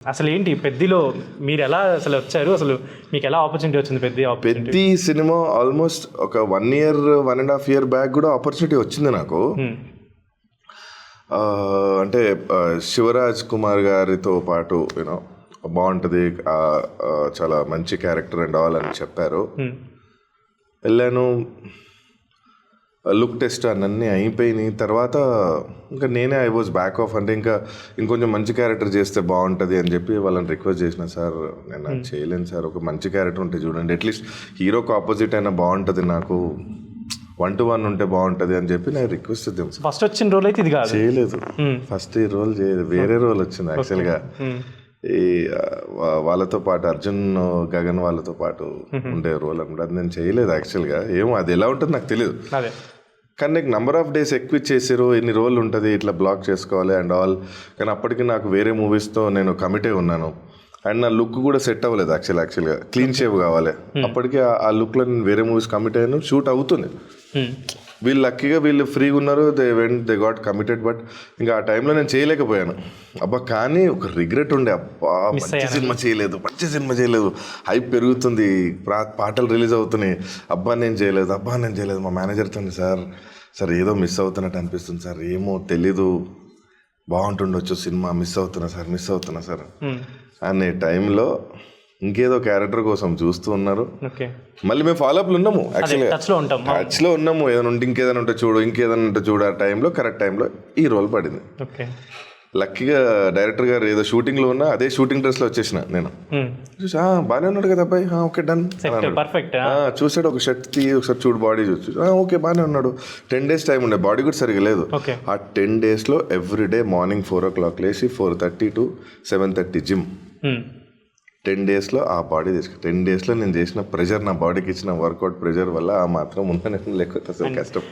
అసలు ఏంటి పెద్దిలో మీరు ఎలా అసలు వచ్చారు, అసలు మీకు ఎలా ఆపర్చునిటీ వచ్చింది పెద్ది సినిమా ఆల్మోస్ట్ ఒక 1 year 1.5 year బ్యాక్ కూడా ఆపర్చునిటీ వచ్చింది నాకు. అంటే శివరాజ్ కుమార్ గారితో పాటు యూనో బాగుంటుంది, చాలా మంచి క్యారెక్టర్ అండ్ ఆల్ అని చెప్పారు. వెళ్ళాను, లుక్ టెస్ట్ అన్నీ అయిపోయినాయి. తర్వాత ఇంకా నేనే ఐ వాజ్ బ్యాక్ ఆఫ్, అంటే ఇంకా ఇంకొంచెం మంచి క్యారెక్టర్ చేస్తే బాగుంటుంది అని చెప్పి వాళ్ళని రిక్వెస్ట్ చేసిన. సార్ నేను చేయలేను సార్, ఒక మంచి క్యారెక్టర్ ఉంటే చూడండి, అట్లీస్ట్ హీరోకి ఆపోజిట్ అయినా బాగుంటుంది, నాకు 1-to-1 ఉంటే బాగుంటుంది అని చెప్పి నేను రిక్వెస్ట్ చేద్దాం. ఫస్ట్ వచ్చిన రోల్ అయితే ఇది కాదు, చేయలేదు. ఫస్ట్ ఈ రోల్ చేయలేదు, వేరే రోల్ వచ్చింది యాక్చువల్గా. ఈ వాళ్ళతో పాటు అర్జున్ గగన్ వాళ్ళతో పాటు ఉండే రోల్ అనమాట. అది నేను చేయలేదు యాక్చువల్గా. ఏమో అది ఎలా ఉంటుందో నాకు తెలియదు, కానీ నాకు నెంబర్ ఆఫ్ డేస్ ఎక్కువ ఇచ్చేసారు, ఎన్ని రోజులు ఉంటుంది ఇట్లా బ్లాక్ చేసుకోవాలి అండ్ ఆల్. కానీ అప్పటికి నాకు వేరే మూవీస్తో నేను కమిటే ఉన్నాను అండ్ నా లుక్ కూడా సెట్ అవ్వలేదు యాక్చువల్గా. క్లీన్ షేవ్ కావాలి. అప్పటికి ఆ లుక్లో నేను వేరే మూవీస్ కమిట్ అయ్యాను, షూట్ అవుతుంది. వీళ్ళు లక్కీగా వీళ్ళు ఫ్రీగా ఉన్నారు, దే గాట్ కమిటెడ్. బట్ ఇంకా ఆ టైంలో నేను చేయలేకపోయాను. అబ్బా, కానీ ఒక రిగ్రెట్ ఉండే, అబ్బా మంచి సినిమా చేయలేదు. హైప్ పెరుగుతుంది, పాటలు రిలీజ్ అవుతున్నాయి, అబ్బా నేను చేయలేదు. మా మేనేజర్తో సార్ ఏదో మిస్ అవుతున్నట్టు అనిపిస్తుంది సార్, ఏమో తెలీదు, బాగుంటుండొచ్చు సినిమా, మిస్ అవుతున్నా సార్ అనే టైంలో ఇంకేదో క్యారెక్టర్ కోసం చూస్తూ ఉన్నారు. మళ్ళీ మేము ఫాలోఅప్లు ఉన్నాము యాక్చువల్గా, టచ్లో ఉన్నాము. ఇంకేదైనా ఉంటే చూడు. ఆ టైంలో కరెక్ట్ టైంలో ఈ రోల్ పడింది. లక్కీగా డైరెక్టర్ గారు ఏదో షూటింగ్లో ఉన్నా అదే షూటింగ్ డ్రెస్లో వచ్చేసిన నేను. చూసి బాగానే ఉన్నాడు కదా అబ్బాయి, ఓకే డన్. చూసాడు, ఒక షర్ట్ తీసి ఒకసారి చూడు, బాడీ చూసి ఓకే బాగానే ఉన్నాడు. 10 days టైం ఉండే, బాడీ కూడా సరిగా లేదు. ఆ 10 daysలో ఎవ్రీడే మార్నింగ్ 4 o'clock లేచి 4:30 to 7:30 జిమ్. 10 daysలో ఆ బాడీ తీసుకు 10 daysలో నేను చేసిన ప్రెషర్, నా బాడీకి ఇచ్చిన వర్కౌట్ ప్రెషర్ వల్ల ఆ మాత్రం ఉందని, లేకపోతే అసలు కష్టం.